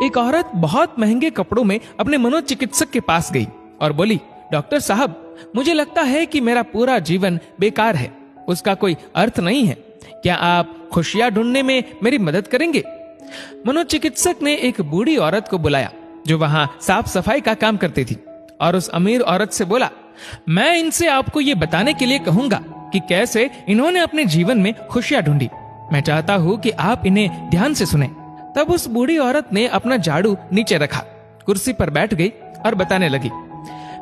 एक औरत बहुत महंगे कपड़ों में अपने मनोचिकित्सक के पास गई और बोली, डॉक्टर साहब, मुझे लगता है कि मेरा पूरा जीवन बेकार है, उसका कोई अर्थ नहीं है। क्या आप खुशियां ढूंढने में मेरी मदद करेंगे? मनोचिकित्सक ने एक बूढ़ी औरत को बुलाया जो वहां साफ सफाई का काम करती थी और उस अमीर औरत से बोला, मैं इनसे आपको ये बताने के लिए कहूंगा कि कैसे इन्होंने अपने जीवन में खुशियां ढूंढी। मैं चाहता हूं कि आप इन्हें ध्यान से सुने। तब उस बूढ़ी औरत ने अपना झाड़ू नीचे रखा, कुर्सी पर बैठ गई और बताने लगी,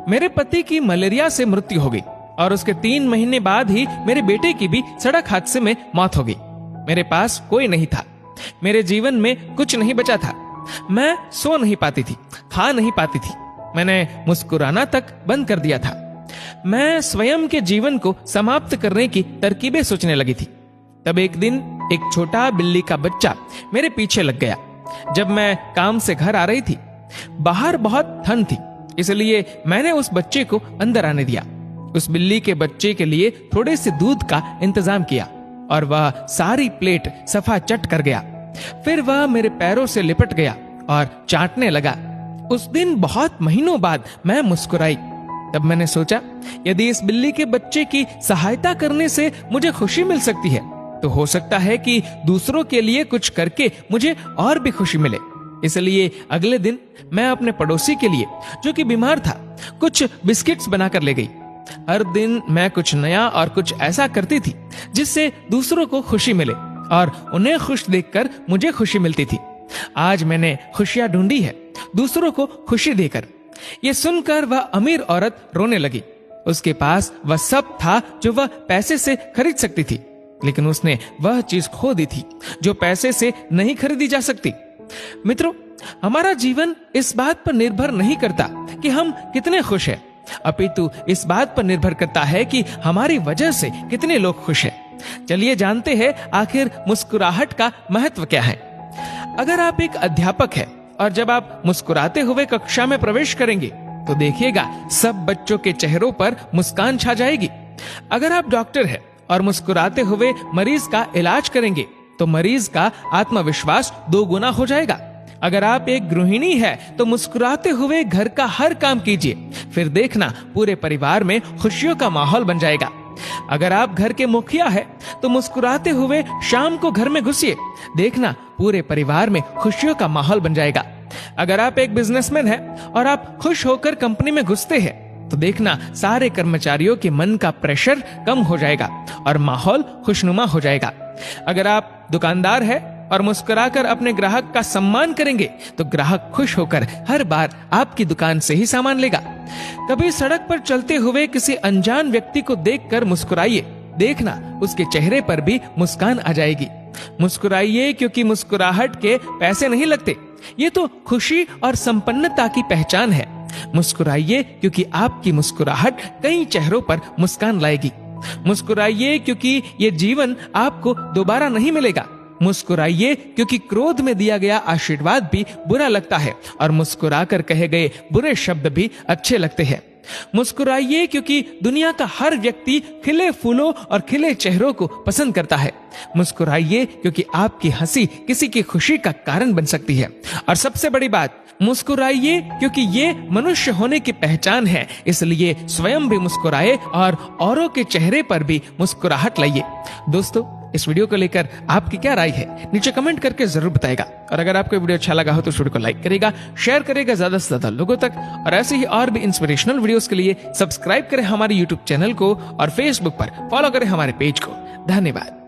मेरे पति की मलेरिया से मृत्यु हो गई और उसके 3 महीने बाद ही मेरे बेटे की भी सड़क हादसे में मौत हो गई। मेरे पास कोई नहीं था, मेरे जीवन में कुछ नहीं बचा था। मैं सो नहीं पाती थी, खा नहीं पाती थी, मैंने मुस्कुराना तक बंद कर दिया था। मैं स्वयं के जीवन को समाप्त करने की तरकीबें सोचने लगी थी। तब एक दिन एक छोटा बिल्ली का बच्चा मेरे पीछे लग गया। जब मैं काम से घर आ रही थी, बाहर बहुत ठंड थी, इसलिए मैंने उस बच्चे को अंदर आने दिया। उस बिल्ली के बच्चे के लिए थोड़े से दूध का इंतजाम किया और वह सारी प्लेट सफा चट कर गया। फिर वह मेरे पैरों से लिपट गया और चाटने लगा। उस दिन बहुत महीनों बाद मैं मुस्कुराई। तब मैंने सोचा, यदि इस बिल्ली के बच्चे की सहायता करने से मुझे खुशी मिल सकती है, तो हो सकता है कि दूसरों के लिए कुछ करके मुझे और भी खुशी मिले। इसलिए अगले दिन मैं अपने पड़ोसी के लिए, जो कि बीमार था, कुछ बिस्किट्स बनाकर ले गई। हर दिन मैं कुछ नया और कुछ ऐसा करती थी जिससे दूसरों को खुशी मिले और उन्हें खुश देखकर मुझे खुशी मिलती थी। आज मैंने खुशियां ढूंढी है, दूसरों को खुशी देकर। ये सुनकर वह अमीर औरत रोने लगी। उसके पास वह सब था जो वह पैसे से खरीद सकती थी, लेकिन उसने वह चीज खो दी थी जो पैसे से नहीं खरीदी जा सकती। मित्रों, हमारा जीवन इस बात पर निर्भर नहीं करता कि हम कितने खुश हैं, अपितु इस बात पर निर्भर करता है कि हमारी वजह से कितने लोग खुश हैं। चलिए जानते हैं आखिर मुस्कुराहट का महत्व क्या है। अगर आप एक अध्यापक हैं और जब आप मुस्कुराते हुए कक्षा में प्रवेश करेंगे तो देखिएगा सब बच्चों के चेहरों पर मुस्कान छा जाएगी। अगर आप डॉक्टर हैं और मुस्कुराते हुए मरीज का इलाज करेंगे तो मरीज का आत्मविश्वास 2 गुना हो जाएगा। अगर आप एक गृहिणी है तो मुस्कुराते हुए घर का हर काम कीजिए, फिर देखना पूरे परिवार में खुशियों का माहौल बन जाएगा। अगर आप घर के मुखिया है तो मुस्कुराते हुए शाम को घर में घुसिए, देखना पूरे परिवार में खुशियों का माहौल बन जाएगा। अगर आप एक बिजनेसमैन है और आप खुश होकर कंपनी में घुसते हैं तो देखना सारे कर्मचारियों के मन का प्रेशर कम हो जाएगा और माहौल खुशनुमा हो जाएगा। अगर आप दुकानदार है और मुस्कुराकर अपने ग्राहक का सम्मान करेंगे तो ग्राहक खुश होकर हर बार आपकी दुकान से ही सामान लेगा। कभी सड़क पर चलते हुए किसी अनजान व्यक्ति को देखकर मुस्कुराइए, देखना उसके चेहरे पर भी मुस्कान आ जाएगी। मुस्कुराइए क्योंकि मुस्कुराहट के पैसे नहीं लगते, ये तो खुशी और संपन्नता की पहचान है। मुस्कुराइए क्योंकि आपकी मुस्कुराहट कई चेहरों पर मुस्कान लाएगी। मुस्कुराइए क्योंकि ये जीवन आपको दोबारा नहीं मिलेगा। मुस्कुराइए क्योंकि क्रोध में दिया गया आशीर्वाद भी बुरा लगता है और मुस्कुराकर कहे गए बुरे शब्द भी अच्छे लगते हैं। मुस्कुराइए क्योंकि दुनिया का हर व्यक्ति खिले फूलों और खिले चेहरों को पसंद करता है। मुस्कुराइए क्योंकि आपकी हंसी किसी की खुशी का कारण बन सकती है। और सबसे बड़ी बात, मुस्कुराइए क्योंकि ये मनुष्य होने की पहचान है, इसलिए स्वयं भी मुस्कुराए और औरों के चेहरे पर भी मुस्कुराहट लाइए। दोस्तों, इस वीडियो को लेकर आपकी क्या राय है, नीचे कमेंट करके जरूर बताएगा। और अगर आपको वीडियो अच्छा लगा हो तो वीडियो को लाइक करेगा, शेयर करेगा ज्यादा से ज्यादा लोगों तक। और ऐसे ही और भी इंस्पिरेशनल वीडियोस के लिए सब्सक्राइब करें हमारे यूट्यूब चैनल को और फेसबुक पर फॉलो करें हमारे पेज को। धन्यवाद।